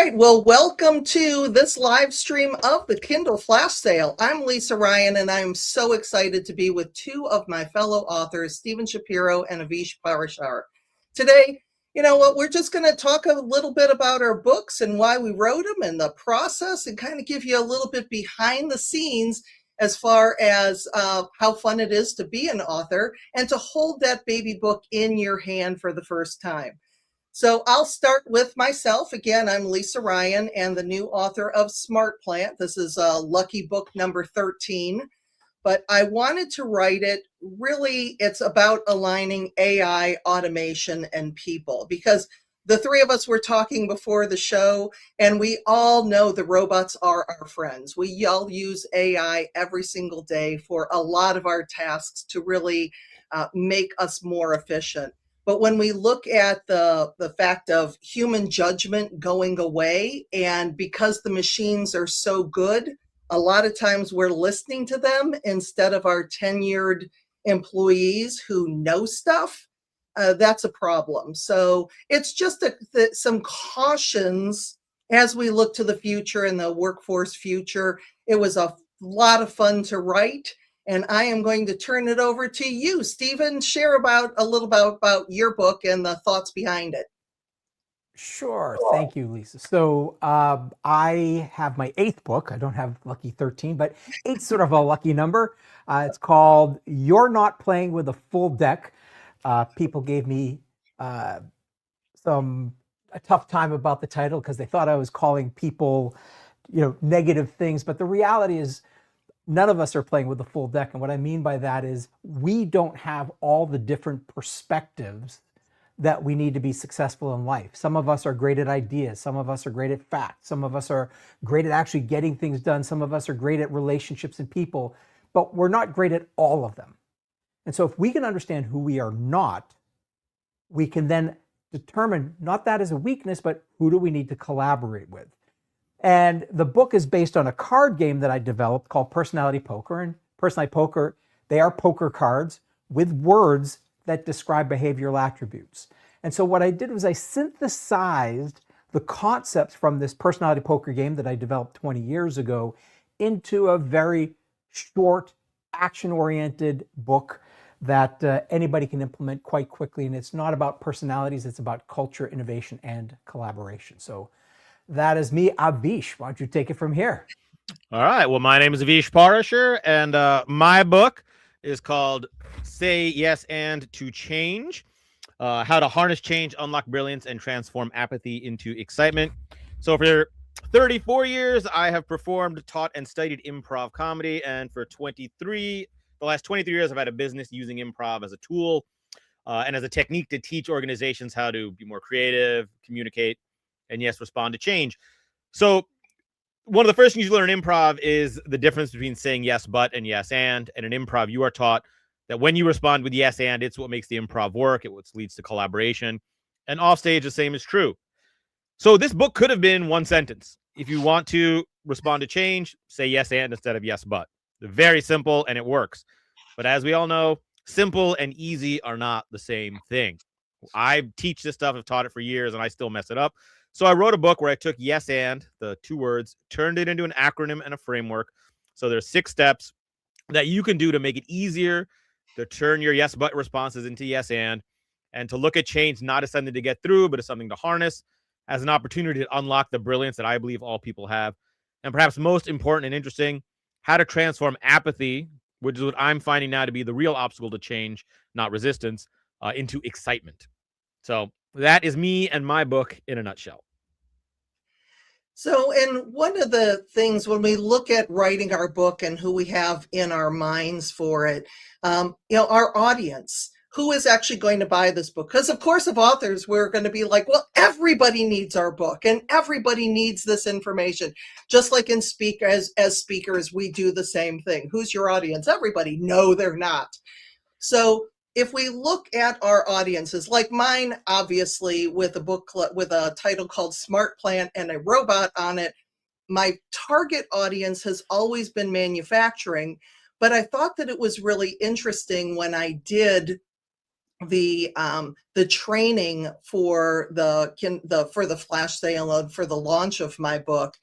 right, well, welcome to this live stream of the Kindle Flash Sale. I'm Lisa Ryan, and I'm so excited to be with two of my fellow authors, Stephen Shapiro and Avish Parashar. Today, you know what, we're just going to talk a little bit about our books and why we wrote them and the process, and kind of give you a little bit behind the scenes as far as how fun it is to be an author and to hold that baby book in your hand for the first time. So I'll start with myself. Again, I'm Lisa Ryan and the new author of Smart Plant. This is lucky book number 13, but I wanted to write it. Really, it's about aligning AI, automation, and people, because the three of us were talking before the show, and we all know the robots are our friends. We all use AI every single day for a lot of our tasks to really make us more efficient. But when we look at the fact of human judgment going away, and because the machines are so good, a lot of times we're listening to them instead of our tenured employees who know stuff. That's a problem. So it's just some cautions as we look to the future and the workforce future. It was a lot of fun to write. And I am going to turn it over to you, Stephen. Share a little about your book and the thoughts behind it. Sure. Thank you, Lisa. So I have my 8th book. I don't have lucky 13, but 8's sort of a lucky number. It's called You're Not Playing with a Full Deck. People gave me a tough time about the title because they thought I was calling people, negative things. But the reality is, none of us are playing with a full deck. And what I mean by that is we don't have all the different perspectives that we need to be successful in life. Some of us are great at ideas. Some of us are great at facts. Some of us are great at actually getting things done. Some of us are great at relationships and people, but we're not great at all of them. And so if we can understand who we are not, we can then determine not that as a weakness, but who do we need to collaborate with. And the book is based on a card game that I developed called Personality Poker. And Personality Poker, they are poker cards with words that describe behavioral attributes. And so what I did was I synthesized the concepts from this personality poker game that I developed 20 years ago into a very short, action-oriented book that anybody can implement quite quickly. And it's not about personalities, it's about culture, innovation, and collaboration. So that is me, Avish. Why don't you take it from here? All right. Well, my name is Avish Parashar, and my book is called Say Yes and to Change, How to Harness Change, Unlock Brilliance, and Transform Apathy into Excitement. So for 34 years, I have performed, taught, and studied improv comedy. And for the last 23 years, I've had a business using improv as a tool and as a technique to teach organizations how to be more creative, communicate, and yes, respond to change. So one of the first things you learn in improv is the difference between saying yes, but and yes, and. And in improv, you are taught that when you respond with yes, and, it's what makes the improv work. It what leads to collaboration. And offstage, the same is true. So this book could have been one sentence. If you want to respond to change, say yes, and instead of yes, but. Very simple, and it works. But as we all know, simple and easy are not the same thing. I teach this stuff. I've taught it for years, and I still mess it up. So I wrote a book where I took yes and, the 2 words, turned it into an acronym and a framework. So there's 6 steps that you can do to make it easier to turn your yes but responses into yes and to look at change not as something to get through, but as something to harness, as an opportunity to unlock the brilliance that I believe all people have. And perhaps most important and interesting, how to transform apathy, which is what I'm finding now to be the real obstacle to change, not resistance, into excitement. So that is me and my book in a nutshell. So, and one of the things when we look at writing our book and who we have in our minds for it, our audience, who is actually going to buy this book? Because of course, of authors, we're going to be like, well, everybody needs our book and everybody needs this information. Just like in as speakers, we do the same thing. Who's your audience? Everybody. No, they're not. So if we look at our audiences, like mine, obviously, with a book with a title called Smart Plant and a robot on it, my target audience has always been manufacturing. But I thought that it was really interesting when I did the training for the flash sale and for the launch of my book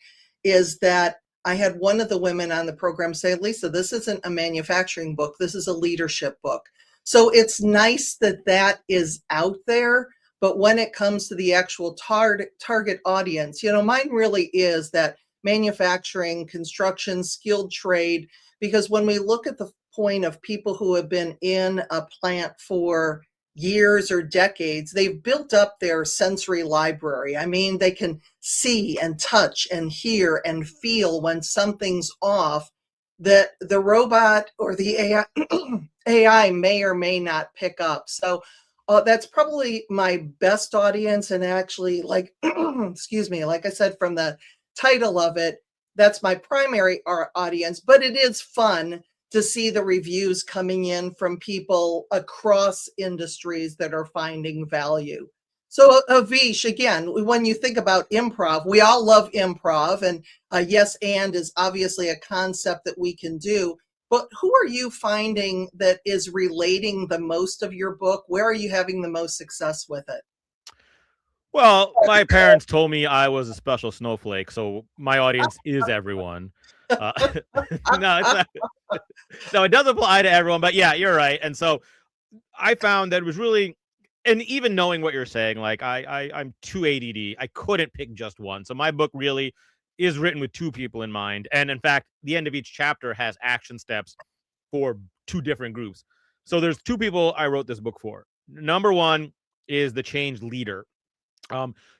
is that I had one of the women on the program say, Lisa, this isn't a manufacturing book, this is a leadership book. So it's nice that that is out there. But when it comes to the actual target audience, mine really is that manufacturing, construction, skilled trade, because when we look at the point of people who have been in a plant for years or decades, they've built up their sensory library. I mean, they can see and touch and hear and feel when something's off that the robot or the AI may or may not pick up. So that's probably my best audience. And actually, like, excuse me, like I said, from the title of it, that's my primary audience, but it is fun to see the reviews coming in from people across industries that are finding value. So Avish, again, when you think about improv, we all love improv, and yes and is obviously a concept that we can do. But who are you finding that is relating the most of your book? Where are you having the most success with it? Well, my parents told me I was a special snowflake, so my audience is everyone. Uh, no, it's not. No, it does apply to everyone, but yeah, you're right. And so I found that it was really, and even knowing what you're saying, like I'm too ADD. I couldn't pick just one. So my book really is written with two people in mind. And in fact, the end of each chapter has action steps for two different groups. So there's two people I wrote this book for. Number one is the change leader.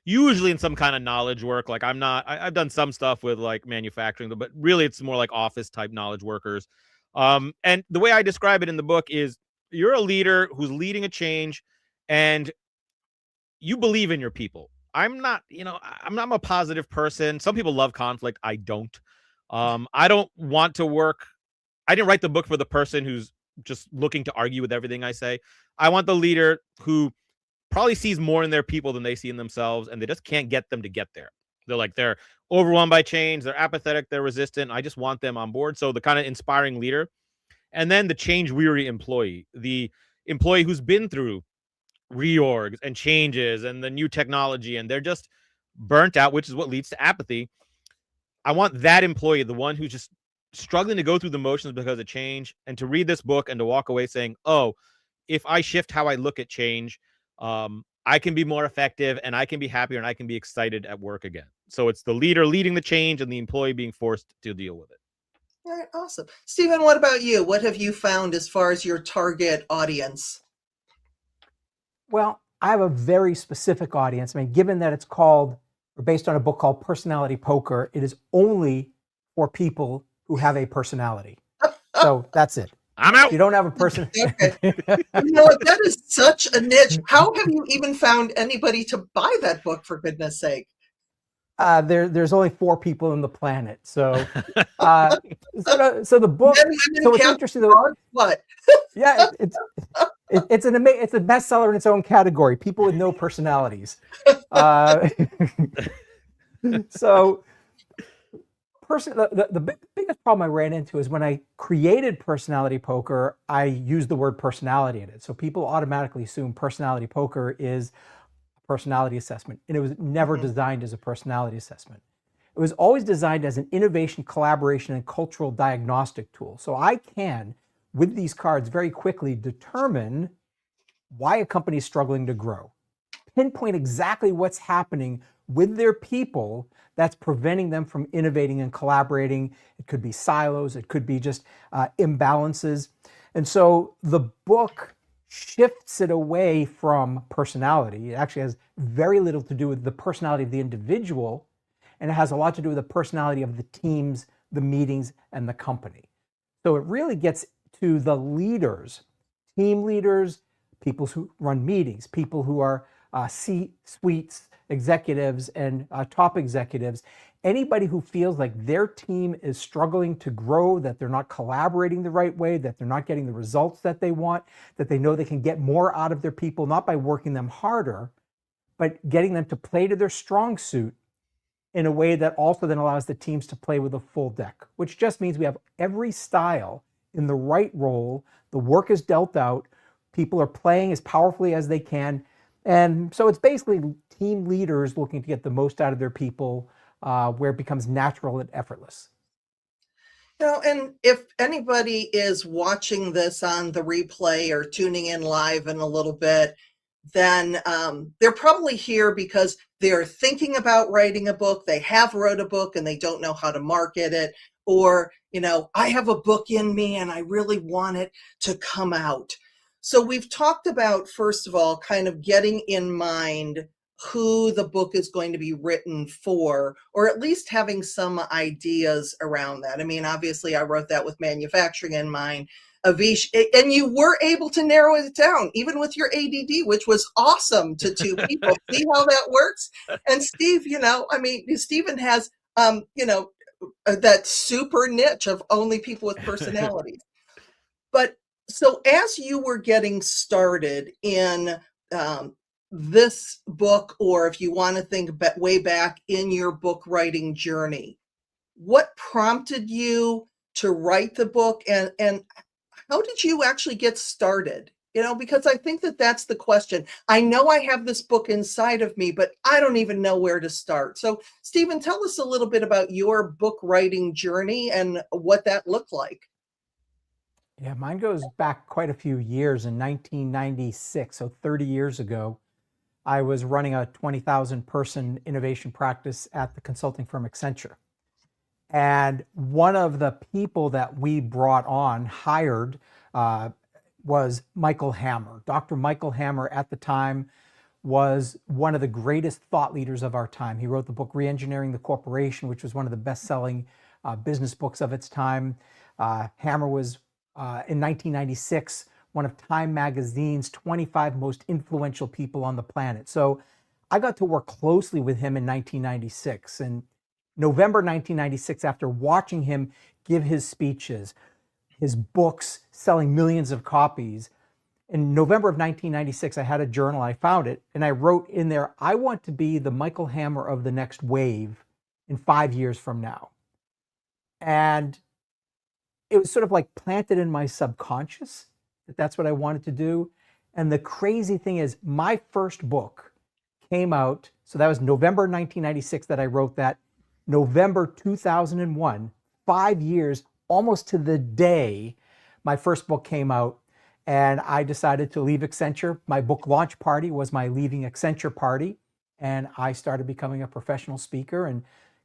Usually in some kind of knowledge work. Like I've done some stuff with like manufacturing, but really it's more like office type knowledge workers. And the way I describe it in the book is you're a leader who's leading a change and you believe in your people. I'm not a positive person. Some people love conflict. I don't. I don't want to work. I didn't write the book for the person who's just looking to argue with everything I say. I want the leader who probably sees more in their people than they see in themselves, and they just can't get them to get there. They're overwhelmed by change, they're apathetic, they're resistant. I just want them on board. So the kind of inspiring leader. And then the change weary employee, the employee who's been through reorgs and changes and the new technology, and they're just burnt out, which is what leads to apathy. I want that employee, the one who's just struggling to go through the motions because of change, and to read this book and to walk away saying, oh, if I shift how I look at change, I can be more effective and I can be happier and I can be excited at work again. So it's the leader leading the change and the employee being forced to deal with it. All right, awesome. Stephen, what about you? What have you found as far as your target audience? Well, I have a very specific audience. I mean, given that it's called, or based on a book called Personality Poker, it is only for people who have a personality. So that's it. I'm out. If you don't have a person. Okay. That is such a niche. How have you even found anybody to buy that book, for goodness sake? There's only 4 people on the planet. So so the book, so it's interesting though. What? Yeah, it's a bestseller in its own category. People with no personalities. So the biggest problem I ran into is when I created Personality Poker, I used the word personality in it. So people automatically assume Personality Poker is a personality assessment. And it was never designed as a personality assessment. It was always designed as an innovation, collaboration, and cultural diagnostic tool. So I can, with these cards, very quickly determine why a company is struggling to grow, pinpoint exactly what's happening with their people that's preventing them from innovating and collaborating. It could be silos, it could be just imbalances. And so the book shifts it away from personality. It actually has very little to do with the personality of the individual, and it has a lot to do with the personality of the teams, the meetings, and the company. So it really gets to the leaders, team leaders, people who run meetings, people who are C-suites, executives, and top executives. Anybody who feels like their team is struggling to grow, that they're not collaborating the right way, that they're not getting the results that they want, that they know they can get more out of their people, not by working them harder, but getting them to play to their strong suit in a way that also then allows the teams to play with a full deck, which just means we have every style in the right role. The work is dealt out. People are playing as powerfully as they can. And so it's basically team leaders looking to get the most out of their people, where it becomes natural and effortless. And if anybody is watching this on the replay or tuning in live in a little bit, then they're probably here because they're thinking about writing a book. They have wrote a book and they don't know how to market it. Or, I have a book in me and I really want it to come out. So we've talked about, first of all, kind of getting in mind who the book is going to be written for, or at least having some ideas around that. I mean, obviously, I wrote that with manufacturing in mind. Avish, and you were able to narrow it down, even with your ADD, which was awesome to two people. See how that works? And Steve, Stephen has, that super niche of only people with personalities. But so as you were getting started in this book, or if you want to think way back in your book writing journey, what prompted you to write the book, and how did you actually get started? Because I think that's the question. I know I have this book inside of me, but I don't even know where to start. So, Stephen, tell us a little bit about your book writing journey and what that looked like. Yeah, mine goes back quite a few years. In 1996, so 30 years ago, I was running a 20,000 person innovation practice at the consulting firm Accenture. And one of the people that we hired, was Michael Hammer. Dr. Michael Hammer at the time was one of the greatest thought leaders of our time. He wrote the book Reengineering the Corporation, which was one of the best-selling business books of its time. Hammer was, in 1996, one of Time Magazine's 25 most influential people on the planet. So I got to work closely with him in 1996. And November 1996, after watching him give his speeches, his books selling millions of copies, in November of 1996, I had a journal, I found it, and I wrote in there, I want to be the Michael Hammer of the next wave in 5 years from now. And it was sort of like planted in my subconscious that that's what I wanted to do. And the crazy thing is, my first book came out, so that was November 1996 that I wrote that. November 2001, 5 years, almost to the day, my first book came out, and I decided to leave Accenture. My book launch party was my leaving Accenture party, and I started becoming a professional speaker and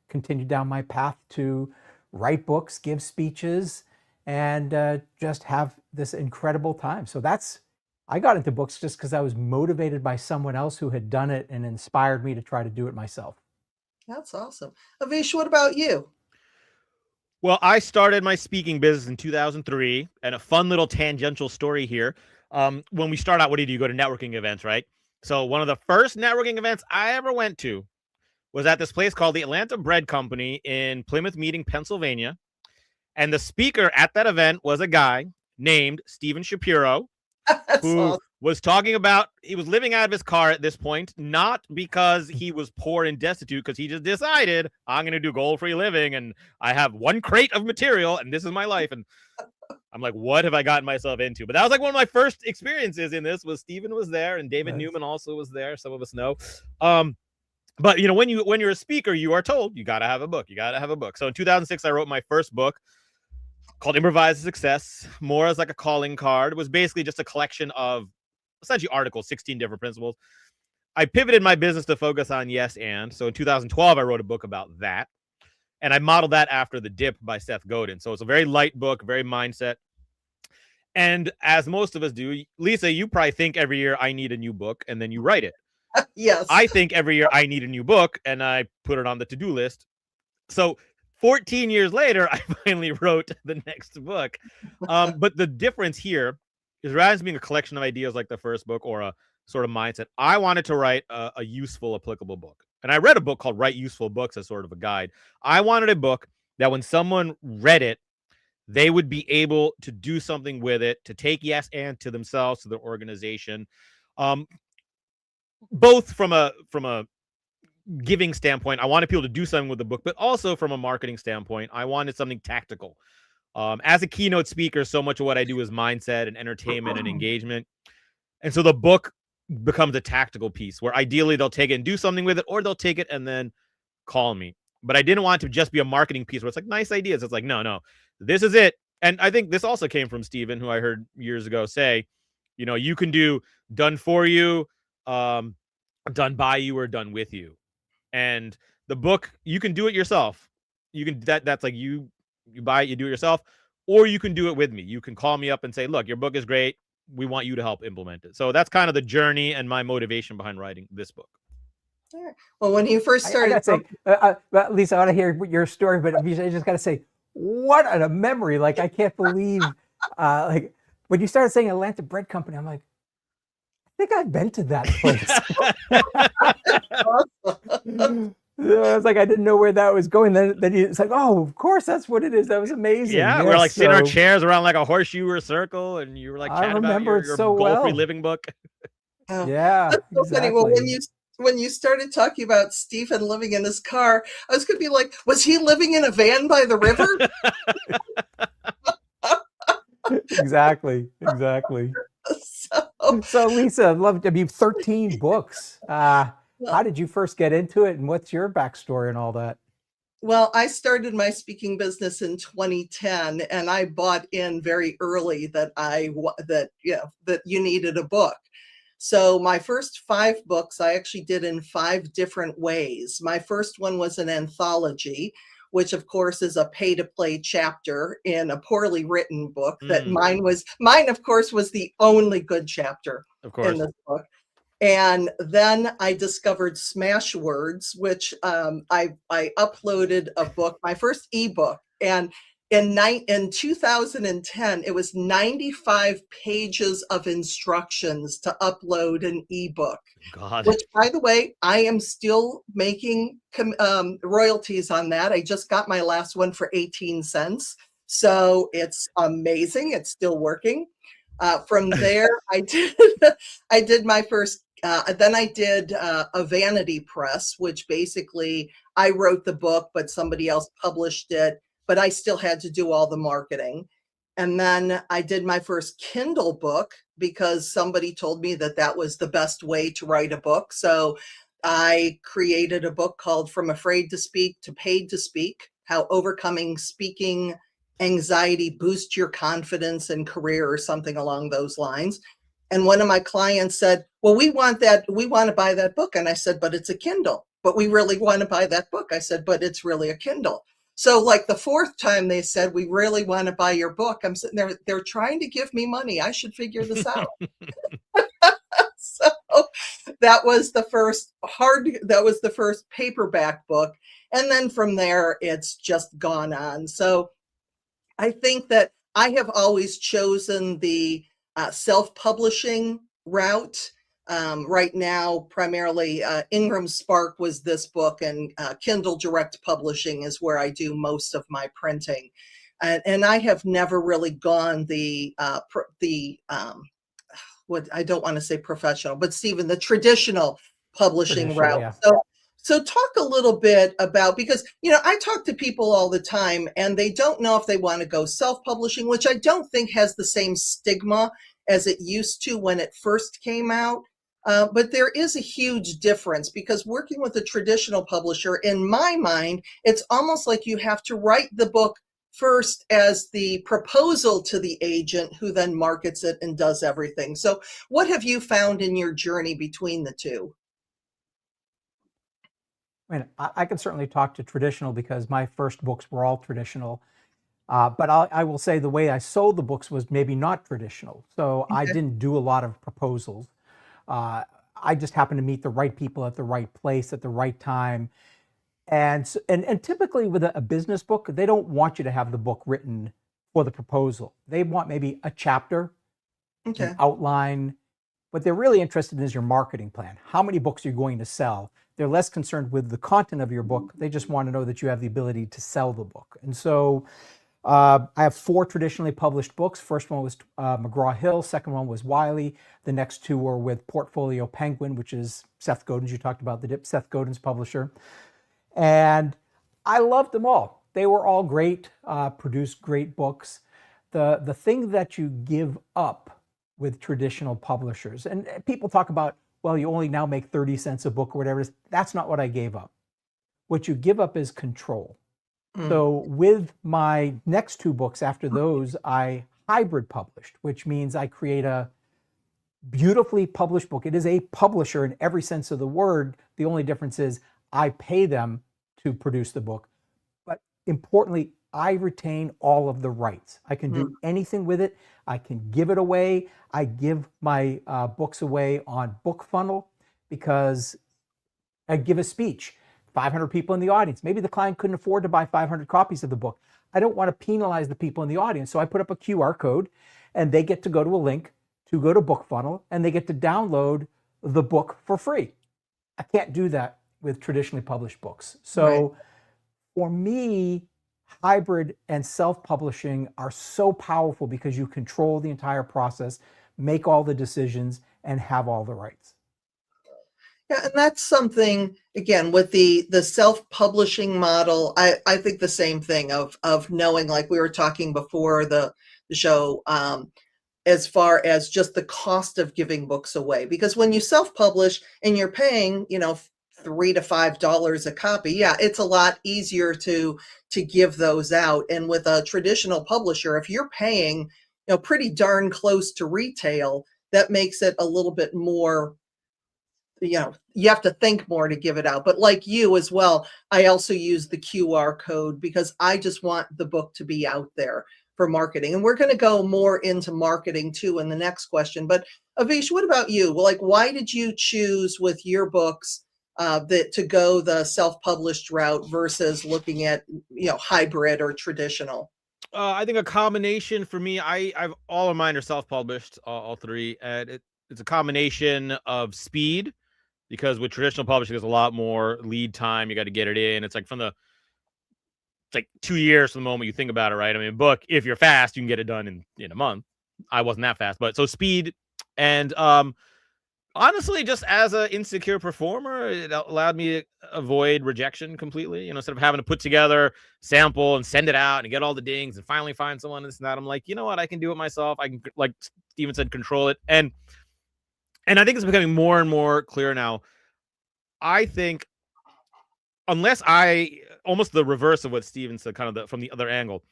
continued down my path to write books, give speeches, and just have this incredible time. So I got into books just because I was motivated by someone else who had done it and inspired me to try to do it myself. That's awesome. Avish, what about you? Well, I started my speaking business in 2003, and a fun little tangential story here. When we start out, what do? You go to networking events, right? So one of the first networking events I ever went to was at this place called the Atlanta Bread Company in Plymouth Meeting, Pennsylvania. And the speaker at that event was a guy named Steven Shapiro, who awesome. was talking about, he was living out of his car at this point, not because he was poor and destitute, because he just decided, I'm going to do goal-free living, and I have one crate of material, and this is my life. And I'm like, what have I gotten myself into? But that was like one of my first experiences in this. Was Steven was there, and David Newman also was there. Some of us know. But when you're a speaker, you are told you got to have a book. You got to have a book. So in 2006, I wrote my first book called Improvise Success, more as like a calling card. It was basically just a collection of essentially articles, 16 different principles. I pivoted my business to focus on yes and. So in 2012, I wrote a book about that. And I modeled that after The Dip by Seth Godin. So it's a very light book, very mindset. And as most of us do, Lisa, you probably think every year I need a new book, and then you write it. Yes. I think every year I need a new book, and I put it on the to-do list. So 14 years later, I finally wrote the next book. But the difference here is, rather than being a collection of ideas like the first book or a sort of mindset, I wanted to write a useful, applicable book. And I read a book called Write Useful Books as sort of a guide. I wanted a book that when someone read it, they would be able to do something with it, to take yes and to themselves, to their organization. Both from a giving standpoint, I wanted people to do something with the book, but also from a marketing standpoint, I wanted something tactical. As a keynote speaker, so much of what I do is mindset and entertainment and engagement. And so the book becomes a tactical piece where ideally they'll take it and do something with it, or they'll take it and then call me. But I didn't want it to just be a marketing piece where it's like nice ideas. It's like, no, this is it. And I think this also came from Stephen, who I heard years ago say, you can do done for you, done by you, or done with you. And the book, you can do it yourself. You can that's like you buy it, you do it yourself, or you can do it with me. You can call me up and say, look, your book is great. We want you to help implement it. So that's kind of the journey and my motivation behind writing this book. Well, when you first I started, gotta say, Lisa, I want to hear your story, but I just gotta say, what a memory! Like, I can't believe, like, when you started saying Atlanta Bread Company, I'm like, I think I've been to that place. I was like, I didn't know where that was going. Then it's like, oh, of course, that's what it is. That was amazing. Yeah, yes, we're like sitting in our chairs around like a horseshoe or circle, and you were like chatting about your so goal-free well. living book. Oh, yeah, that's so exactly. funny. Well, when you started talking about Stephen living in his car, I was going to be like, was he living in a van by the river? Exactly. So Lisa, love to be 13 books. How did you first get into it, and what's your backstory and all that? Well, I started my speaking business in 2010, and I bought in very early that that you needed a book. So my first 5 books I actually did in 5 different ways. My first one was an anthology, which of course is a pay-to-play chapter in a poorly written book. That mine of course was the only good chapter in this book. And then I discovered Smashwords, which I uploaded a book, my first ebook, and in 2010, it was 95 pages of instructions to upload an ebook. God. Which, by the way, I am still making royalties on that. I just got my last one for 18 cents. So it's amazing. It's still working. From there, I did my first. Then I did a vanity press, which basically I wrote the book, but somebody else published it. But I still had to do all the marketing. And then I did my first Kindle book because somebody told me that that was the best way to write a book. So I created a book called From Afraid to Speak to Paid to Speak: How Overcoming Speaking Anxiety Boosts Your Confidence and Career, or something along those lines. And one of my clients said, well, we want to buy that book. And I said, but it's a Kindle. But we really want to buy that book. I said, but it's really a Kindle. So like the 4th time they said, we really want to buy your book, I'm sitting there, they're trying to give me money. I should figure this out. So that was the first paperback book. And then from there, it's just gone on. So I think that I have always chosen the self-publishing route. Right now, primarily Ingram Spark was this book, and Kindle Direct Publishing is where I do most of my printing. And I have never really gone what I don't want to say professional, but Stephen, the traditional publishing route. Yeah. So talk a little bit about, because, I talk to people all the time and they don't know if they want to go self-publishing, which I don't think has the same stigma as it used to when it first came out. But there is a huge difference, because working with a traditional publisher, in my mind, it's almost like you have to write the book first as the proposal to the agent, who then markets it and does everything. So what have you found in your journey between the two? I can certainly talk to traditional because my first books were all traditional. But I will say the way I sold the books was maybe not traditional. So I didn't do a lot of proposals. I just happened to meet the right people at the right place at the right time. And typically with a business book, they don't want you to have the book written for the proposal. They want maybe a chapter, an outline. What they're really interested in is your marketing plan. How many books are you going to sell? They're less concerned with the content of your book. They just want to know that you have the ability to sell the book. And so I have 4 traditionally published books. First one was McGraw-Hill. Second one was Wiley. The next 2 were with Portfolio Penguin, which is Seth Godin's. You talked about Seth Godin's publisher. And I loved them all. They were all great, produced great books. The thing that you give up with traditional publishers. And people talk about, well, you only now make 30 cents a book or whatever it is. That's not what I gave up. What you give up is control. So with my next 2 books after those, I hybrid published, which means I create a beautifully published book. It is a publisher in every sense of the word. The only difference is I pay them to produce the book. But importantly, I retain all of the rights. I can do anything with it. I can give it away. I give my books away on BookFunnel because I give a speech. 500 people in the audience. Maybe the client couldn't afford to buy 500 copies of the book. I don't want to penalize the people in the audience. So I put up a QR code and they get to go to a link to go to BookFunnel and they get to download the book for free. I can't do that with traditionally published books. So for me, hybrid and self-publishing are so powerful because you control the entire process, make all the decisions, and have all the rights. Yeah, and that's something, again, with the self-publishing model, I think the same thing of knowing, like we were talking before the show, as far as just the cost of giving books away. Because when you self-publish and you're paying, $3 to $5 a copy, yeah, it's a lot easier to give those out. And with a traditional publisher, if you're paying, pretty darn close to retail, that makes it a little bit more, you have to think more to give it out. But like you as well, I also use the QR code because I just want the book to be out there for marketing. And we're going to go more into marketing too in the next question. But Avish, what about you? Well, like, why did you choose with your books to go the self-published route versus looking at, hybrid or traditional? I think a combination for me. I've all of mine are self-published, all 3, and it's a combination of speed, because with traditional publishing, there's a lot more lead time. You got to get it in. It's like it's like 2 years from the moment you think about it, right? I mean, a book, if you're fast, you can get it done in a month. I wasn't that fast, but so speed and honestly, just as an insecure performer, it allowed me to avoid rejection completely. Instead of having to put together sample and send it out and get all the dings and finally find someone and this and that, I'm like, you know what? I can do it myself. I can, like Steven said, control it. And I think it's becoming more and more clear now. I think unless almost the reverse of what Steven said, kind of from the other angle,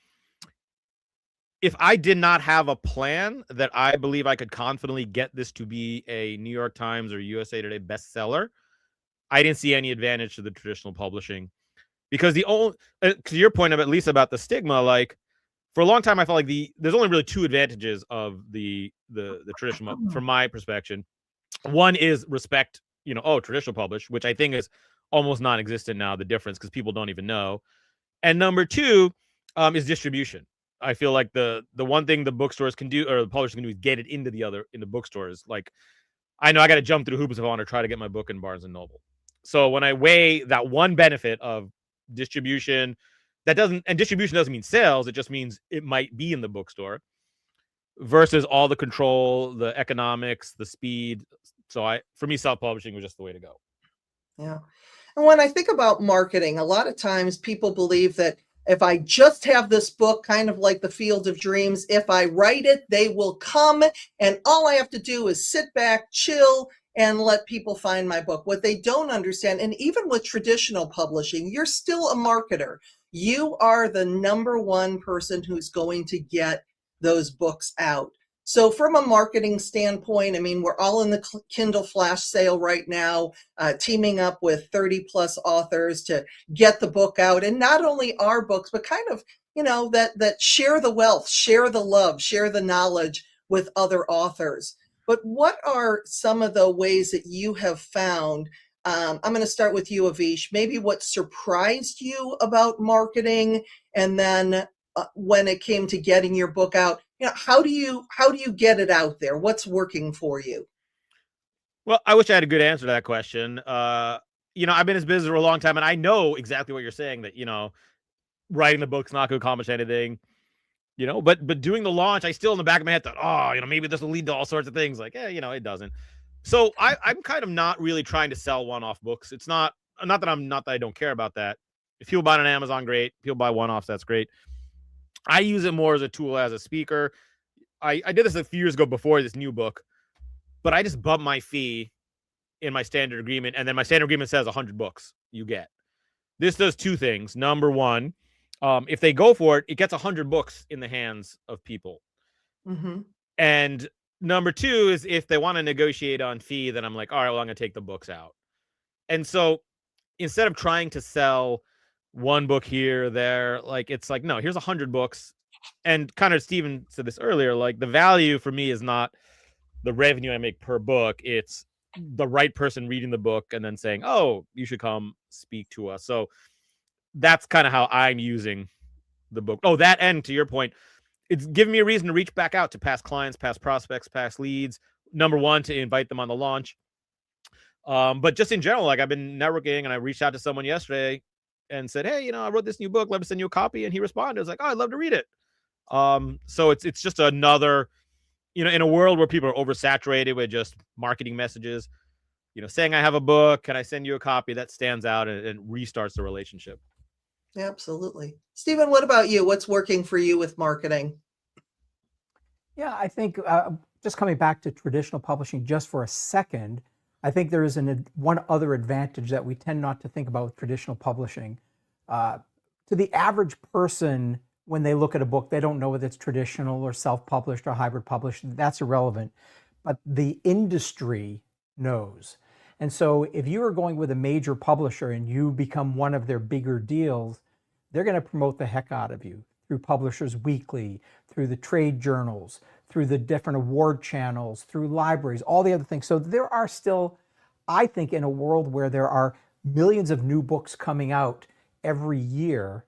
if I did not have a plan that I believe I could confidently get this to be a New York Times or USA Today bestseller, I didn't see any advantage to the traditional publishing. Because to your point at least about the stigma, like for a long time, I felt like there's only really 2 advantages of the traditional, from my perspective. One is respect, traditional publish, which I think is almost non-existent now, the difference, because people don't even know. And number 2 is distribution. I feel like the one thing the bookstores can do, or the publishers can do, is get it into the bookstores. Like, I know I got to jump through hoops if I want to try to get my book in Barnes and Noble. So when I weigh that one benefit of distribution, distribution doesn't mean sales. It just means it might be in the bookstore versus all the control, the economics, the speed. So for me, self-publishing was just the way to go. Yeah. And when I think about marketing, a lot of times people believe that if I just have this book, kind of like the Field of Dreams, if I write it, they will come, and all I have to do is sit back, chill, and let people find my book. What they don't understand, and even with traditional publishing, you're still a marketer. You are the number one person who's going to get those books out. So from a marketing standpoint, I mean, we're all in the Kindle Flash Sale right now, teaming up with 30 plus authors to get the book out. And not only our books, but kind of, that share the wealth, share the love, share the knowledge with other authors. But what are some of the ways that you have found? I'm going to start with you, Avish. Maybe what surprised you about marketing, and then when it came to getting your book out, how do you get it out there? What's working for you? Well, I wish I had a good answer to that question. I've been in this business for a long time, and I know exactly what you're saying, that, writing the book's not going to accomplish anything, but doing the launch, I still in the back of my head thought, maybe this will lead to all sorts of things. Like, it doesn't. So I'm kind of not really trying to sell one-off books. It's not that I don't care about that. If people buy it on Amazon, great. People buy one-offs, that's great. I use it more as a tool as a speaker. I did this a few years ago before this new book, but I just bump my fee in my standard agreement, and then my standard agreement says 100 books you get. This does two things. Number one, if they go for it, it gets 100 books in the hands of people. Mm-hmm. And number two is if they want to negotiate on fee, then I'm like, all right, well, I'm going to take the books out. And so instead of trying to sell one book here, there, like, it's like, no, here's 100 books. And kind of Stephen said this earlier, like the value for me is not the revenue I make per book. It's the right person reading the book and then saying, oh, you should come speak to us. So that's kind of how I'm using the book. Oh, that, and to your point, it's giving me a reason to reach back out to past clients, past prospects, past leads. Number one, to invite them on the launch. But just in general, like I've been networking, and I reached out to someone yesterday and said, hey, I wrote this new book. Let me send you a copy. And he responded. I was like, oh, I'd love to read it. So it's just another, in a world where people are oversaturated with just marketing messages, saying I have a book, can I send you a copy, that stands out and restarts the relationship. Absolutely. Stephen, what about you? What's working for you with marketing? Yeah, I think just coming back to traditional publishing just for a second, I think there is one other advantage that we tend not to think about with traditional publishing. To the average person, when they look at a book, they don't know whether it's traditional or self-published or hybrid published. That's irrelevant. But the industry knows. And so if you are going with a major publisher and you become one of their bigger deals, they're going to promote the heck out of you through Publishers Weekly, through the trade journals, through the different award channels, through libraries, all the other things. So there are still, I think, in a world where there are millions of new books coming out every year,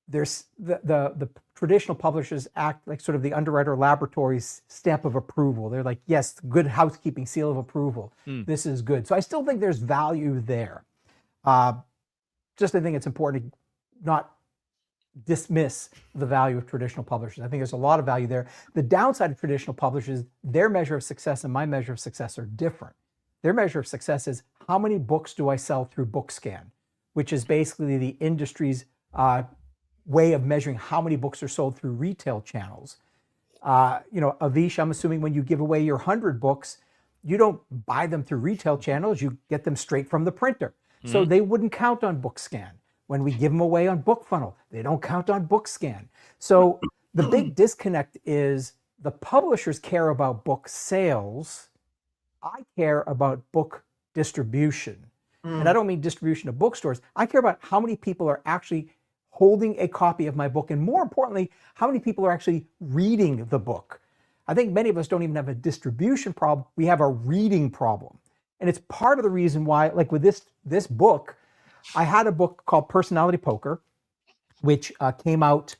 there's the traditional publishers act like sort of the underwriter laboratory's stamp of approval. They're like, yes, good housekeeping seal of approval. This is good. So I still think there's value there. Just I think it's important to not dismiss the value of traditional publishers. I think there's a lot of value there. The downside of traditional publishers, their measure of success and my measure of success are different. Their measure of success is how many books do I sell through BookScan, which is basically the industry's way of measuring how many books are sold through retail channels. Avish, I'm assuming when you give away your 100 books, you don't buy them through retail channels, you get them straight from the printer. So they wouldn't count on BookScan. When we give them away on BookFunnel, they don't count on BookScan. So the big disconnect is the publishers care about book sales. I care about book distribution. And I don't mean distribution to bookstores. I care about how many people are actually holding a copy of my book, and more importantly, how many people are actually reading the book. I think many of us don't even have a distribution problem. We have a reading problem. And it's part of the reason why, like with this book, I had a book called Personality Poker, which came out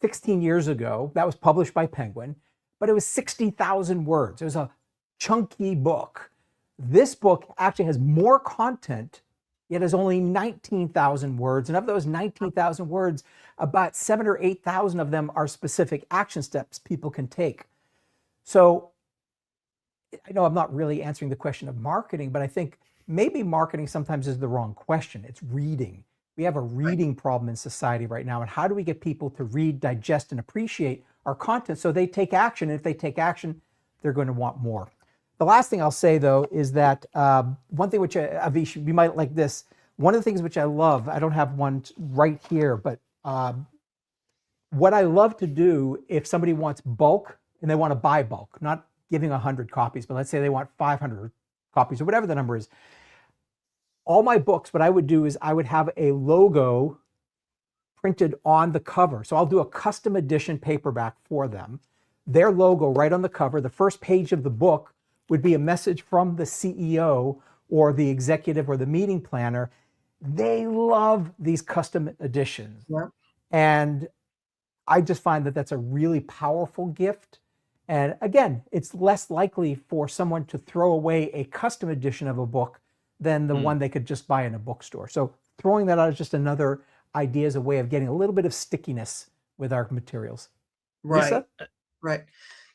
16 years ago. That was published by Penguin, but it was 60,000 words. It was a chunky book. This book actually has more content, yet has only 19,000 words. And of those 19,000 words, about 7,000 or 8,000 of them are specific action steps people can take. So I know I'm not really answering the question of marketing, but I think maybe marketing sometimes is the wrong question. It's reading. We have a reading problem in society right now. And how do we get people to read, digest, and appreciate our content so they take action? And if they take action, they're going to want more. The last thing I'll say, though, is that one thing which, Avish, you might like this. One of the things which I love, I don't have one right here, but what I love to do if somebody wants bulk and they want to buy bulk, not giving 100 copies, but let's say they want 500 copies or whatever the number is. All my books, what I would do is I would have a logo printed on the cover. So I'll do a custom edition paperback for them. Their logo right on the cover. The first page of the book would be a message from the CEO or the executive or the meeting planner. They love these custom editions. Yeah. And I just find that that's a really powerful gift. And again, it's less likely for someone to throw away a custom edition of a book than the one they could just buy in a bookstore. So throwing that out is just another idea as a way of getting a little bit of stickiness with our materials. Right. Lisa? Right.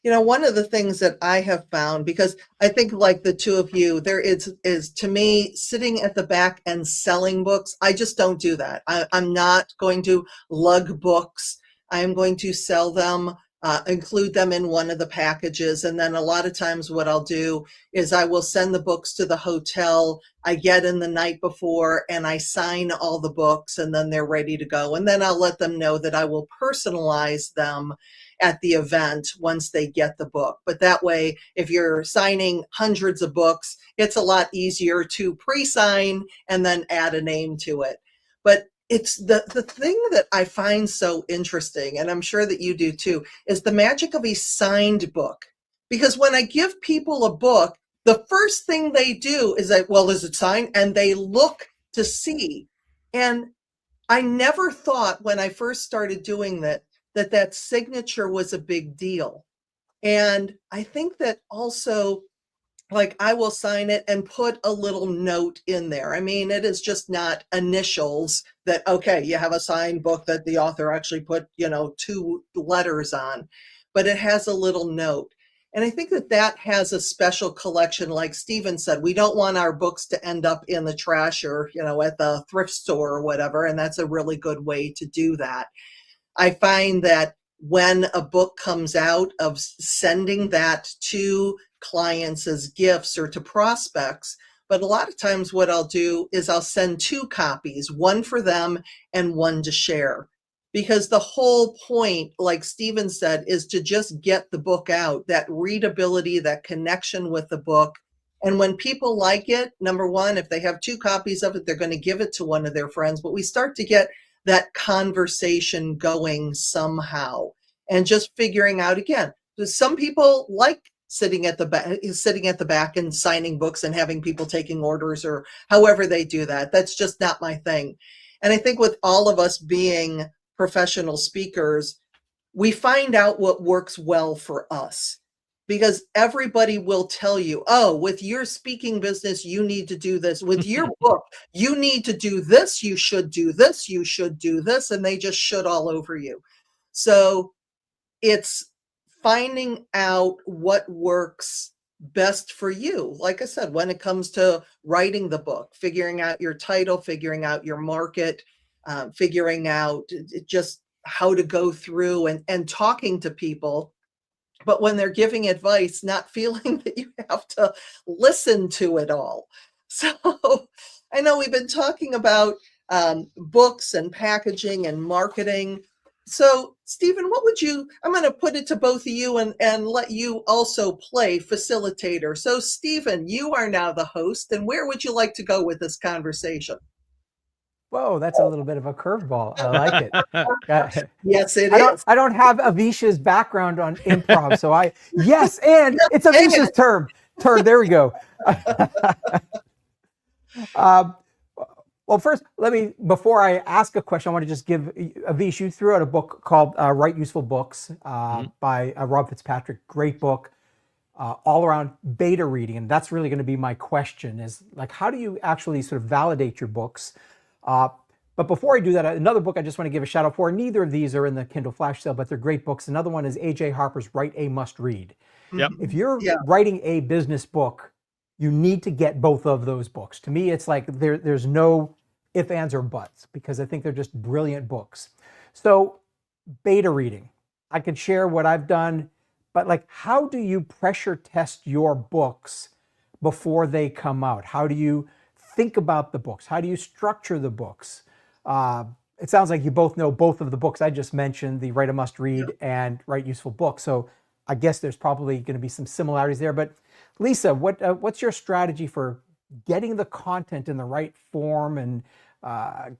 One of the things that I have found, because I think like the two of you, there is to me, sitting at the back and selling books, I just don't do that. I'm not going to lug books I am going to sell them, include them in one of the packages. And then a lot of times what I'll do is I will send the books to the hotel. I get in the night before and I sign all the books, and then they're ready to go. And then I'll let them know that I will personalize them at the event once they get the book. But that way, if you're signing hundreds of books, it's a lot easier to pre-sign and then add a name to it. But it's the thing that I find so interesting, and I'm sure that you do too, is the magic of a signed book. Because when I give people a book, the first thing they do is like, well, is it signed? And they look to see. And I never thought when I first started doing that, that signature was a big deal. And I think that also, like, I will sign it and put a little note in there. I mean, it is just not initials that, okay, you have a signed book that the author actually put, 2 letters on, but it has a little note. And I think that that has a special collection. Like Stephen said, we don't want our books to end up in the trash or, at the thrift store or whatever. And that's a really good way to do that. I find that when a book comes out, of sending that to clients as gifts or to prospects. But a lot of times what I'll do is I'll send 2 copies, one for them and one to share. Because the whole point, like Stephen said, is to just get the book out, that readability, that connection with the book. And when people like it, number one, if they have 2 copies of it, they're going to give it to one of their friends. But we start to get that conversation going somehow, and just figuring out, again, some people like sitting at the back and signing books and having people taking orders, or however they do that. That's just not my thing. And I think with all of us being professional speakers, we find out what works well for us, because everybody will tell you, oh, with your speaking business, you need to do this. With your book, you need to do this. You should do this. You should do this. And they just should all over you. So it's finding out what works best for you. Like I said, when it comes to writing the book, figuring out your title, figuring out your market, figuring out just how to go through and talking to people. But when they're giving advice, not feeling that you have to listen to it all. So I know we've been talking about books and packaging and marketing. So Stephen, I'm going to put it to both of you and let you also play facilitator. So Stephen, you are now the host, and where would you like to go with this conversation? Whoa, that's a little bit of a curveball. I like it. Yes, it is. I don't have Avisha's background on improv, so yes, and it's Avisha's turn. There we go. Well, first, before I ask a question, I want to just give Avish, you threw out a book called Write Useful Books by Rob Fitzpatrick. Great book, all around beta reading. And that's really going to be my question, is like, how do you actually sort of validate your books? But before I do that, another book I just want to give a shout out for. Neither of these are in the Kindle Flash Sale, but they're great books. Another one is A.J. Harper's Write a Must Read. Yep. If you're writing a business book, you need to get both of those books. To me, it's like there's no ifs, ands, or buts, because I think they're just brilliant books. So beta reading, I could share what I've done, but like, how do you pressure test your books before they come out? How do you think about the books? How do you structure the books? It sounds like you both know both of the books I just mentioned, the Write a Must Read and Write Useful Books. So I guess there's probably going to be some similarities there. But Lisa, what's your strategy for getting the content in the right form and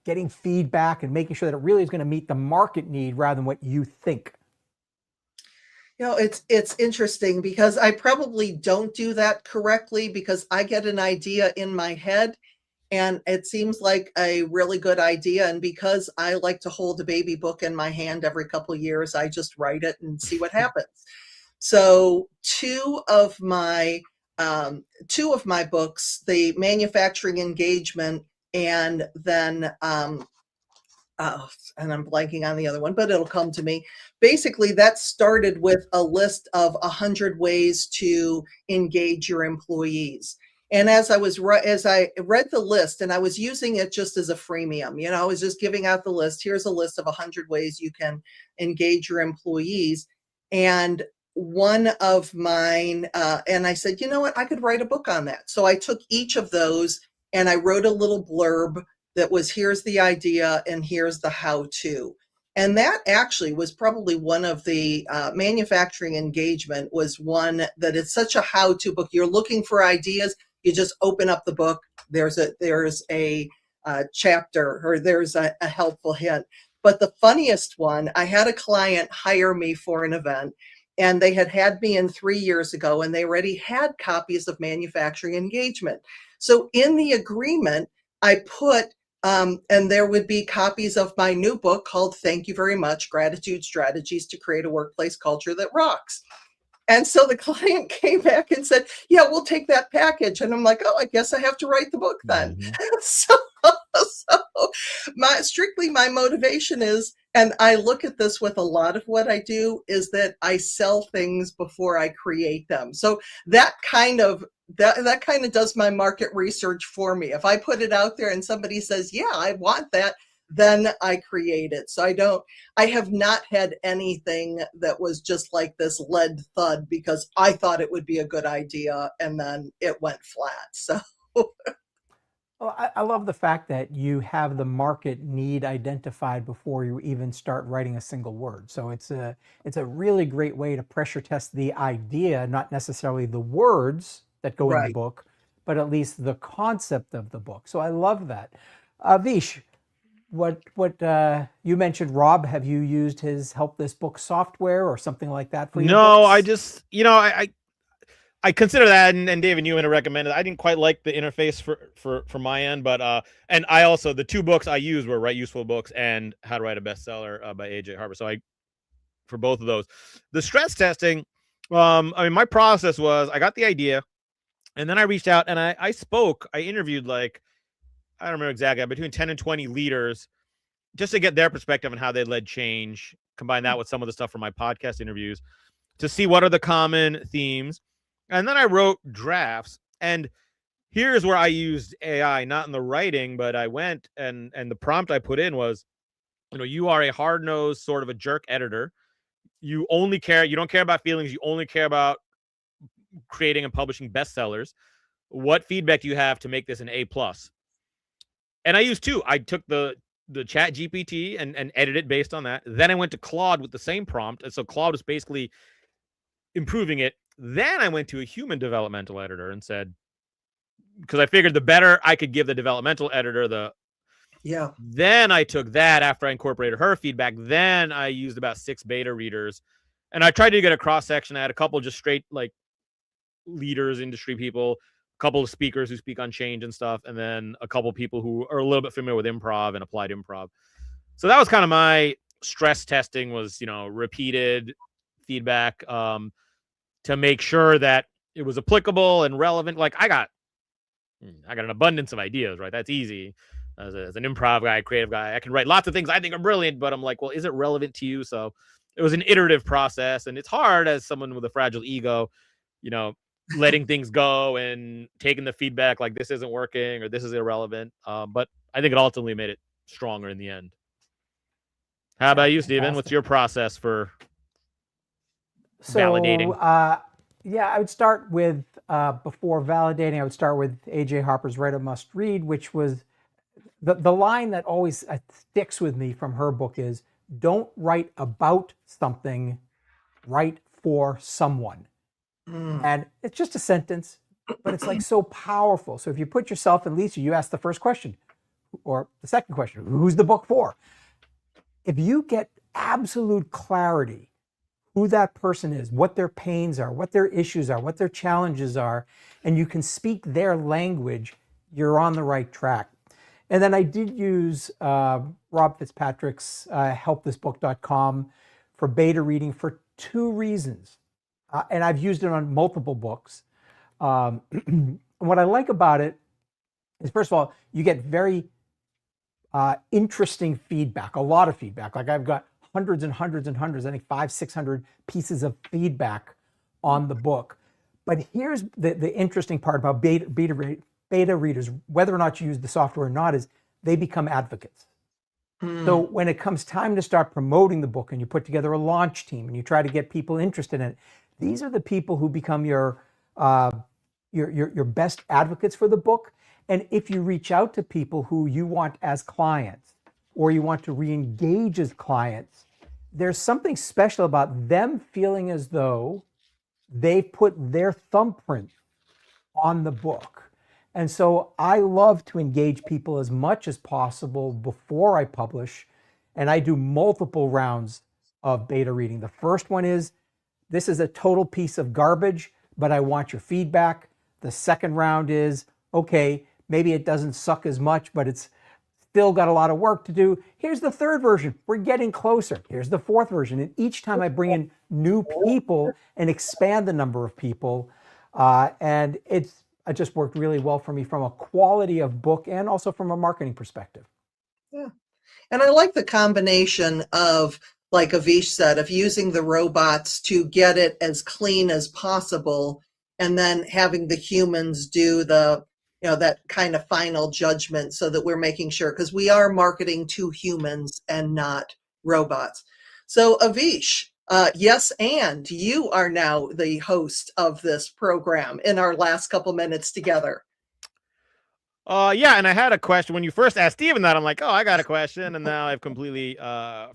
getting feedback and making sure that it really is going to meet the market need rather than what you think? It's interesting, because I probably don't do that correctly, because I get an idea in my head and it seems like a really good idea. And because I like to hold a baby book in my hand every couple of years, I just write it and see what happens. So two of my books, the Manufacturing Engagement, and then and I'm blanking on the other one, but it'll come to me. Basically, that started with a list of 100 ways to engage your employees. And as I read the list, and I was using it just as a freemium, I was just giving out the list. Here's a list of 100 ways you can engage your employees. And one of mine, and I said, you know what, I could write a book on that. So I took each of those and I wrote a little blurb that was, here's the idea and here's the how to. And that actually was probably one of the manufacturing engagement was one that it's such a how-to book. You're looking for ideas. You just open up the book. There's a chapter, or there's a helpful hint. But the funniest one, I had a client hire me for an event, and they had me in 3 years ago, and they already had copies of manufacturing engagement. So in the agreement, I put and there would be copies of my new book called Thank You Very Much, Gratitude Strategies to Create a Workplace Culture That Rocks. And so the client came back and said, yeah, we'll take that package. And I'm like, oh, I guess I have to write the book then. So strictly my motivation is, and I look at this with a lot of what I do, is that I sell things before I create them. So that kind of does my market research for me. If I put it out there and somebody says, yeah, I want that, then I create it. So I have not had anything that was just like this lead thud because I thought it would be a good idea and then it went flat. So Well, I love the fact that you have the market need identified before you even start writing a single word. So it's a really great way to pressure test the idea, not necessarily the words that go in the right. book, but at least the concept of the book. So I love that. Vish, what you mentioned, Rob, have you used his Help This Book software or something like that for your No, books? I just, I consider that, and David, you would recommend it. I didn't quite like the interface for my end, but and I also, the two books I used were Write Useful Books and How to Write a Bestseller by AJ Harper. So for both of those, the stress testing, I mean, my process was I got the idea, and then I reached out and I interviewed, like, I don't remember exactly, between 10 and 20 leaders just to get their perspective on how they led change, combine that with some of the stuff from my podcast interviews to see what are the common themes. And then I wrote drafts. And here's where I used AI, not in the writing, but I went and the prompt I put in was, you are a hard-nosed sort of a jerk editor. You don't care about feelings. You only care about creating and publishing bestsellers. What feedback do you have to make this an A+? And I used two. I took the chat GPT and edited it based on that. Then I went to Claude with the same prompt. And so Claude was basically improving it. Then I went to a human developmental editor and said, because I figured the better I could give the developmental editor, then I took that after I incorporated her feedback. Then I used about 6 beta readers and I tried to get a cross section. I had a couple just straight like leaders, industry people, a couple of speakers who speak on change and stuff, and then a couple of people who are a little bit familiar with improv and applied improv. So that was kind of my stress testing, was, repeated feedback to make sure that it was applicable and relevant. Like I got an abundance of ideas, right? That's easy. As an improv guy, creative guy, I can write lots of things I think are brilliant, but I'm like, well, is it relevant to you? So it was an iterative process, and it's hard as someone with a fragile ego, letting things go and taking the feedback like this isn't working or this is irrelevant. But I think it ultimately made it stronger in the end. How about you, Stephen? What's your process for validating? Yeah, I would start with, before validating, I would start with AJ Harper's Write a Must Read, which was the line that always sticks with me from her book is, don't write about something, write for someone. And it's just a sentence, but it's like so powerful. So if you put yourself in Lisa, you ask the first question or the second question, who's the book for? If you get absolute clarity who that person is, what their pains are, what their issues are, what their challenges are, and you can speak their language, you're on the right track. And then I did use Rob Fitzpatrick's helpthisbook.com for beta reading for 2 reasons. And I've used it on multiple books. What I like about it is, first of all, you get very interesting feedback, a lot of feedback. Like I've got hundreds and hundreds and hundreds, I think 500-600 pieces of feedback on the book. But here's the interesting part about beta readers, whether or not you use the software or not, is they become advocates. So when it comes time to start promoting the book and you put together a launch team and you try to get people interested in it, these are the people who become your best advocates for the book. And if you reach out to people who you want as clients or you want to re-engage as clients, there's something special about them feeling as though they put their thumbprint on the book. And so I love to engage people as much as possible before I publish. And I do multiple rounds of beta reading. The first one is, this is a total piece of garbage, but I want your feedback. The second round is, okay, maybe it doesn't suck as much, but it's still got a lot of work to do. Here's the third version. We're getting closer. Here's the fourth version. And each time I bring in new people and expand the number of people. And it just worked really well for me from a quality of book and also from a marketing perspective. Yeah. And I like the combination of, like Avish said, of using the robots to get it as clean as possible and then having the humans do the, that kind of final judgment so that we're making sure, because we are marketing to humans and not robots. So Avish, yes, and you are now the host of this program in our last couple minutes together. Yeah, and I had a question when you first asked Steven that. I'm like, oh, I got a question, and now I've completely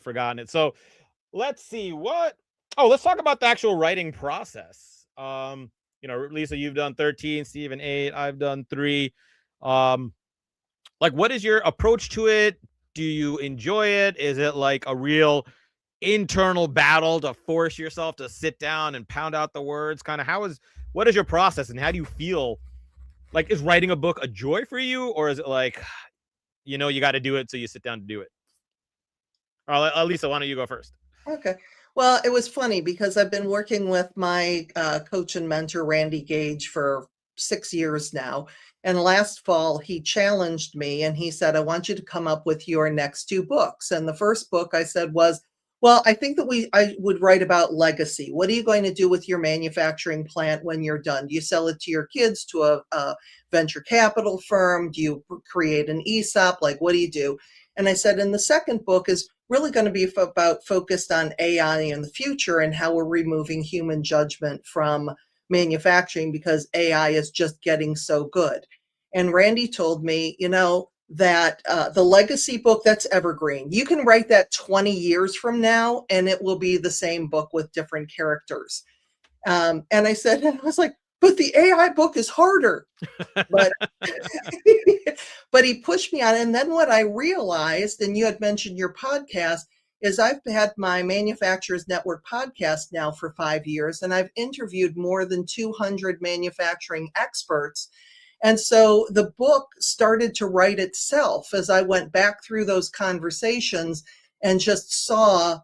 forgotten it. So let's see let's talk about the actual writing process. Lisa, you've done 13, Steven 8, I've done 3. Like, what is your approach to it? Do you enjoy it? Is it like a real internal battle to force yourself to sit down and pound out the words? Kind of what is your process and how do you feel? Like, is writing a book a joy for you, or is it like, you got to do it, so you sit down to do it? Lisa, why don't you go first? Okay. Well, it was funny because I've been working with my coach and mentor, Randy Gage, for 6 years now. And last fall, he challenged me and he said, I want you to come up with your next 2 books. And the first book I said was, well, I think that I would write about legacy. What are you going to do with your manufacturing plant when you're done? Do you sell it to your kids, to a venture capital firm? Do you create an ESOP? Like, what do you do? And I said, and the second book is really going to be focused on AI in the future and how we're removing human judgment from manufacturing because AI is just getting so good. And Randy told me, that the legacy book, that's evergreen. You can write that 20 years from now and it will be the same book with different characters. And I was like, but the AI book is harder. But but he pushed me on it. And then what I realized, and you had mentioned your podcast, is I've had my Manufacturers Network podcast now for 5 years, and I've interviewed more than 200 manufacturing experts. And so the book started to write itself as I went back through those conversations and just saw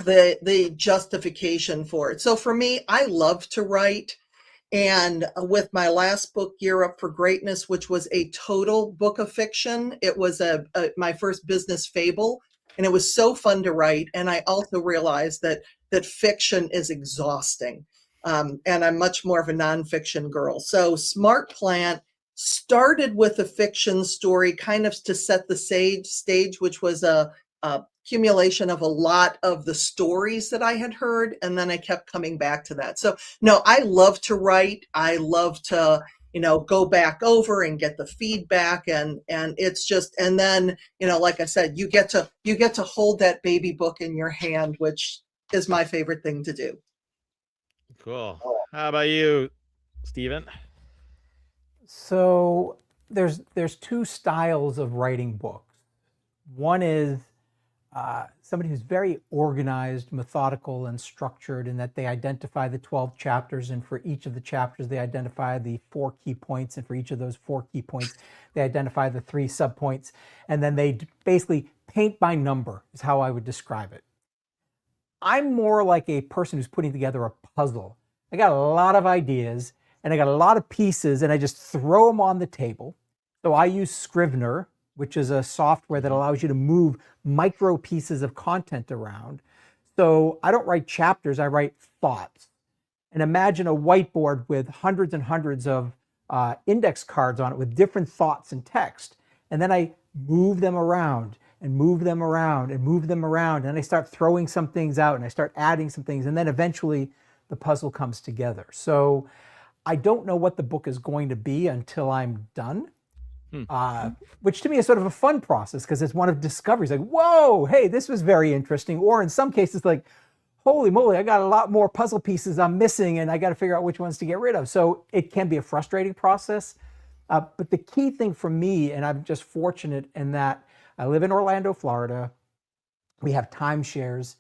the justification for it. So for me, I love to write. And with my last book, Gear Up for Greatness, which was a total book of fiction, it was my first business fable, and it was so fun to write. And I also realized that fiction is exhausting, and I'm much more of a nonfiction girl. So Smart Plant started with a fiction story, kind of to set the stage, which was a accumulation of a lot of the stories that I had heard, and then I kept coming back to that. So no, I love to write. I love to go back over and get the feedback, and it's just, and then like I said, you get to hold that baby book in your hand, which is my favorite thing to do. Cool. How about you, Steven? So there's 2 styles of writing books. One is somebody who's very organized, methodical, and structured, in that they identify the 12 chapters, and for each of the chapters, they identify the 4 key points, and for each of those 4 key points, they identify the 3 subpoints, and then they basically paint by number is how I would describe it. I'm more like a person who's putting together a puzzle. I got a lot of ideas, and I got a lot of pieces, and I just throw them on the table. So I use Scrivener, which is a software that allows you to move micro pieces of content around. So I don't write chapters, I write thoughts. and imagine a whiteboard with hundreds and hundreds of index cards on it with different thoughts and text. And then I move them around and move them around and move them around. And I start throwing some things out and I start adding some things. And then eventually the puzzle comes together. So I don't know what the book is going to be until I'm done. Which to me is sort of a fun process because it's one of discoveries. Like, whoa, hey, this was very interesting. Or in some cases, like, holy moly, I got a lot more puzzle pieces I'm missing and I got to figure out which ones to get rid of. So it can be a frustrating process. But the key thing for me, and I'm just fortunate in that I live in Orlando, Florida. We have timeshares.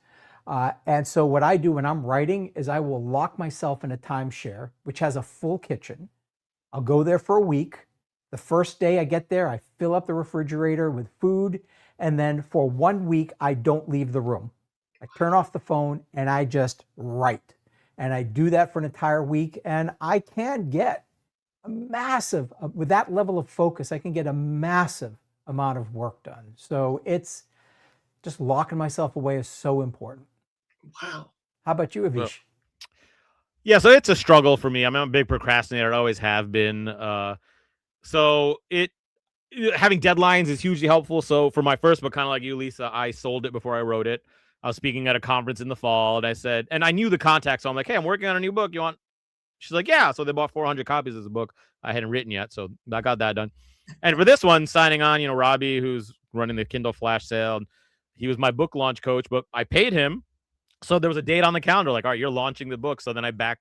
And so what I do when I'm writing is I will lock myself in a timeshare, which has a full kitchen. I'll go there for a week. The first day I get there, I fill up the refrigerator with food. And then for 1 week, I don't leave the room. I turn off the phone and I just write. And I do that for an entire week. And I can get a massive, with that level of focus, I can get a massive amount of work done. So it's just locking myself away is so important. Wow. How about you, Avish? Well, yeah, so it's a struggle for me. I'm a big procrastinator. I always have been. So having deadlines is hugely helpful. So for my first book, kind of like you, Lisa, I sold it before I wrote it. I was speaking at a conference in the fall, and I said, and I knew the contact, so I'm like, hey, I'm working on a new book. You want? She's like, yeah. So they bought 400 copies of the book. I hadn't written yet, so I got that done. And for this one, signing on, Robbie, who's running the Kindle Flash Sale, he was my book launch coach, but I paid him. So there was a date on the calendar, like, all right, you're launching the book. So then I back.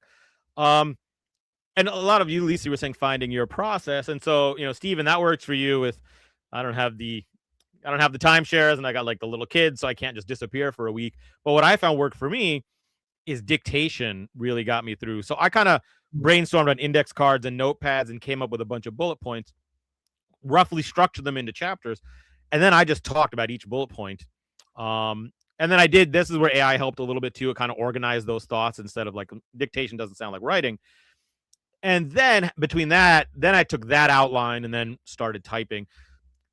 And a lot of you, Lisa, were saying finding your process. And so, Steven, that works for you with, I don't have the timeshares and I got like the little kids, so I can't just disappear for a week. But what I found worked for me is dictation really got me through. So I kind of brainstormed on index cards and notepads and came up with a bunch of bullet points, roughly structured them into chapters. And then I just talked about each bullet point. And then this is where AI helped a little bit too. It kind of organized those thoughts instead of like dictation doesn't sound like writing. And then between that, then I took that outline and then started typing.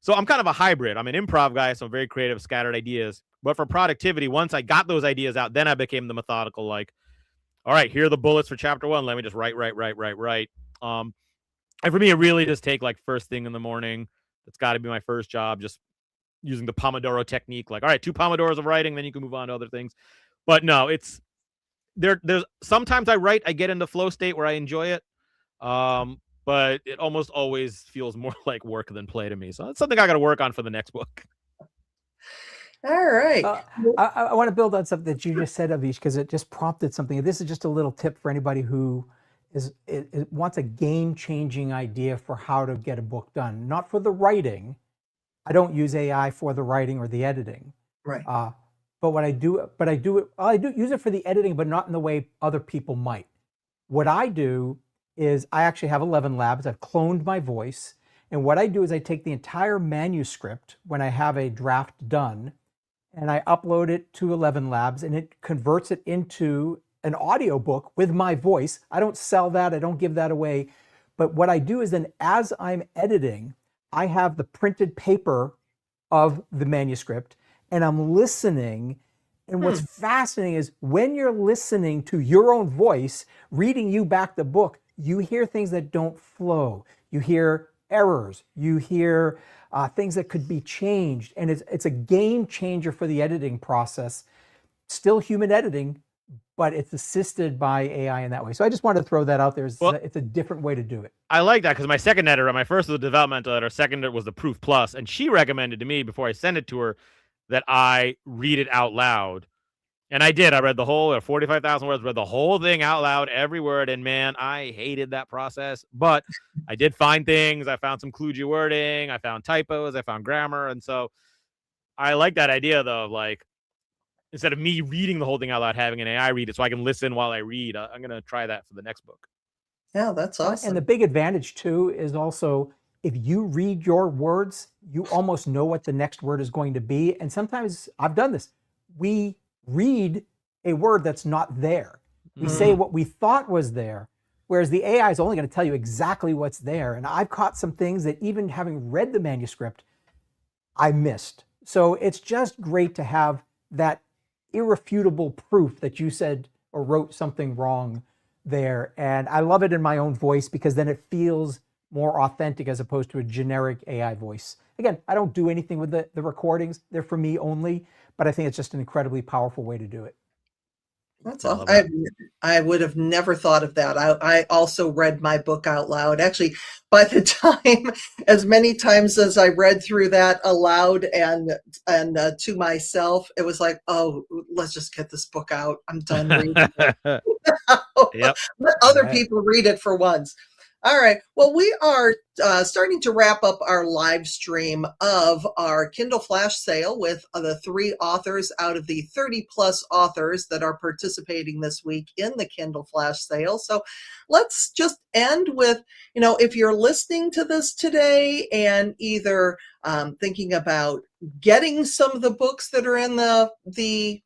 So I'm kind of a hybrid. I'm an improv guy, so I'm very creative, scattered ideas. But for productivity, once I got those ideas out, then I became the methodical, like, all right, here are the bullets for chapter 1. Let me just write. And for me, it really does take like first thing in the morning. That's got to be my first job, just using the Pomodoro technique. Like, all right, 2 Pomodoros of writing, then you can move on to other things. But no, it's there's sometimes I write, I get into flow state where I enjoy it. But it almost always feels more like work than play to me. So that's something I got to work on for the next book. All right. I want to build on something that you just said, Avish, because it just prompted something. This is just a little tip for anybody who wants a game-changing idea for how to get a book done. Not for the writing. I don't use AI for the writing or the editing. Right. But I do use it for the editing, but not in the way other people might. What I do is I actually have 11 labs. I've cloned my voice. And what I do is I take the entire manuscript when I have a draft done and I upload it to 11 labs and it converts it into an audiobook with my voice. I don't sell that. I don't give that away. But what I do is then as I'm editing, I have the printed paper of the manuscript and I'm listening. And what's fascinating is when you're listening to your own voice, reading you back the book, you hear things that don't flow. You hear errors. You hear things that could be changed. And it's a game changer for the editing process. Still human editing, but it's assisted by AI in that way. So I just wanted to throw that out there. It's a different way to do it. I like that because my second editor, my first was the developmental editor, second was the Proof Plus, and she recommended to me before I sent it to her that I read it out loud. And I did. I read the whole 45,000 words, read the whole thing out loud, every word. And man, I hated that process. But I did find things. I found some kludgy wording. I found typos. I found grammar. And so I like that idea, though, of like, instead of me reading the whole thing out loud, having an AI read it so I can listen while I read. I'm going to try that for the next book. Yeah, that's awesome. And the big advantage, too, is also if you read your words, you almost know what the next word is going to be. And sometimes I've done this. We read a word that's not there. We say what we thought was there, whereas the AI is only going to tell you exactly what's there. And I've caught some things that even having read the manuscript, I missed. So it's just great to have that irrefutable proof that you said or wrote something wrong there. And I love it in my own voice because then it feels more authentic as opposed to a generic AI voice. Again, I don't do anything with the recordings. They're for me only, but I think it's just an incredibly powerful way to do it. That's I all. love that. I would have never thought of that. I also read my book out loud. Actually, by the time, as many times as I read through that aloud and to myself, it was like, oh, let's just get this book out. I'm done reading it. Yep. Let other Right. people read it for once. All right. Well, we are starting to wrap up our live stream of our Kindle Flash sale with the 3 authors out of the 30 plus authors that are participating this week in the Kindle Flash sale. So let's just end with, if you're listening to this today and either thinking about getting some of the books that are in the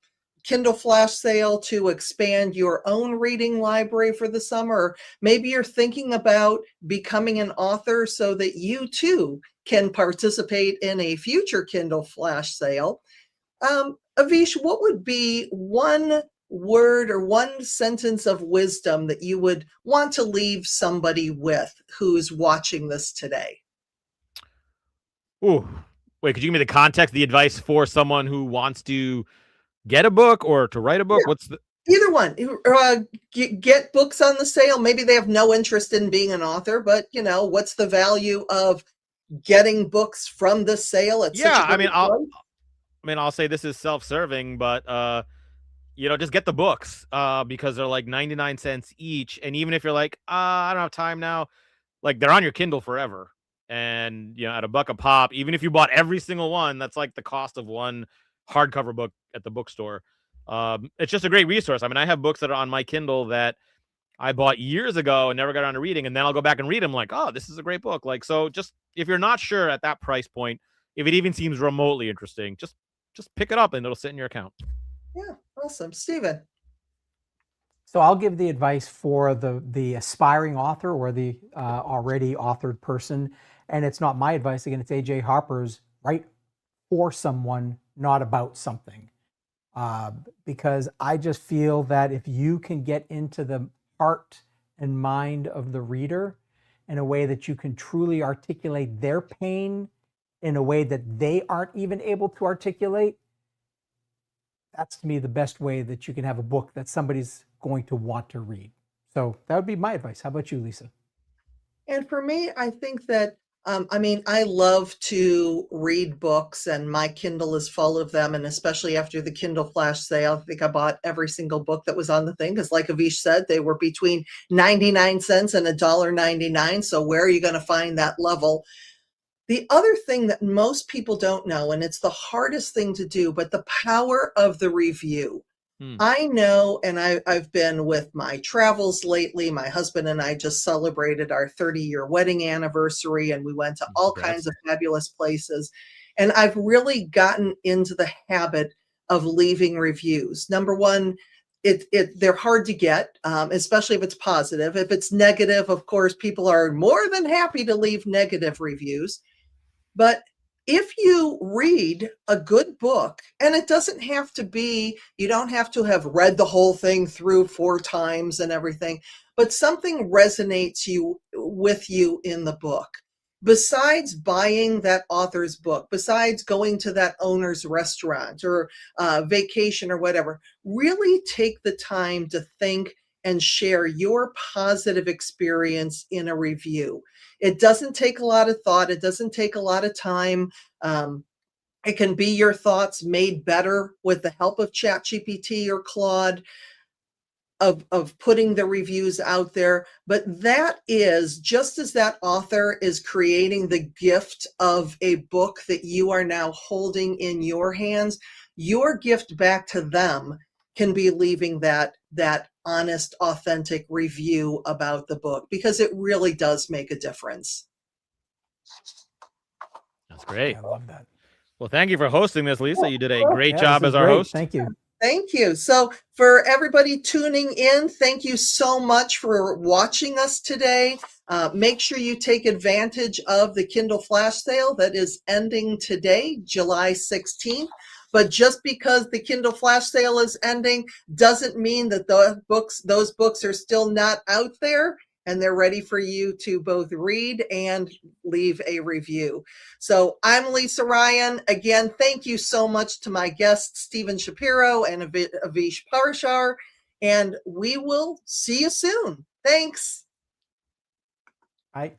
Kindle Flash sale to expand your own reading library for the summer. Or maybe you're thinking about becoming an author so that you too can participate in a future Kindle Flash sale. Avish, what would be one word or one sentence of wisdom that you would want to leave somebody with who's watching this today? Ooh, wait, could you give me the context, the advice for someone who wants to get a book or to write a book? Yeah. What's the Either one. Get books on the sale. Maybe they have no interest in being an author, but what's the value of getting books from the sale at such a Yeah, great price? I'll say this is self-serving, but just get the books because they're like 99 cents each, and even if you're like, I don't have time now, like they're on your Kindle forever. And at a buck a pop, even if you bought every single one, that's like the cost of one hardcover book at the bookstore. It's just a great resource. I mean, I have books that are on my Kindle that I bought years ago and never got around to reading, and then I'll go back and read them like, oh, this is a great book. Like, so just if you're not sure at that price point, if it even seems remotely interesting, just pick it up and it'll sit in your account. Yeah, awesome. Stephen. So I'll give the advice for the aspiring author or the already authored person. And it's not my advice. Again, it's AJ Harper's. Write for someone, not about something. Because I just feel that if you can get into the heart and mind of the reader in a way that you can truly articulate their pain in a way that they aren't even able to articulate, that's to me the best way that you can have a book that somebody's going to want to read. So that would be my advice. How about you, Lisa? And for me, I think that, I love to read books and my Kindle is full of them. And especially after the Kindle Flash sale, I think I bought every single book that was on the thing. Because like Avish said, they were between 99 cents and $1.99. So where are you going to find that level? The other thing that most people don't know, and it's the hardest thing to do, but the power of the review. I know, and I've been with my travels lately. My husband and I just celebrated our 30-year wedding anniversary, and we went to all Congrats. kinds of fabulous places. And I've really gotten into the habit of leaving reviews. Number one, they're hard to get, especially if it's positive. If it's negative, of course, people are more than happy to leave negative reviews. But if you read a good book, and it doesn't have to be, you don't have to have read the whole thing through 4 times and everything, but something resonates with you in the book. Besides buying that author's book, besides going to that owner's restaurant or vacation or whatever, really take the time to think and share your positive experience in a review. It doesn't take a lot of thought. It doesn't take a lot of time. It can be your thoughts made better with the help of ChatGPT or Claude of putting the reviews out there. But that is just as that author is creating the gift of a book that you are now holding in your hands, your gift back to them can be leaving that honest, authentic review about the book, because it really does make a difference. That's great. I love that. Well, thank you for hosting this, Lisa. You did a great Yeah, job this as is our great. host. Thank you. Thank you. So for everybody tuning in, thank you so much for watching us today. Make sure you take advantage of the Kindle Flash sale that is ending today, July 16th. But just because the Kindle Flash Sale is ending doesn't mean that those books are still not out there and they're ready for you to both read and leave a review. So I'm Lisa Ryan. Again, thank you so much to my guests, Stephen Shapiro and Avish Parashar, and we will see you soon. Thanks. I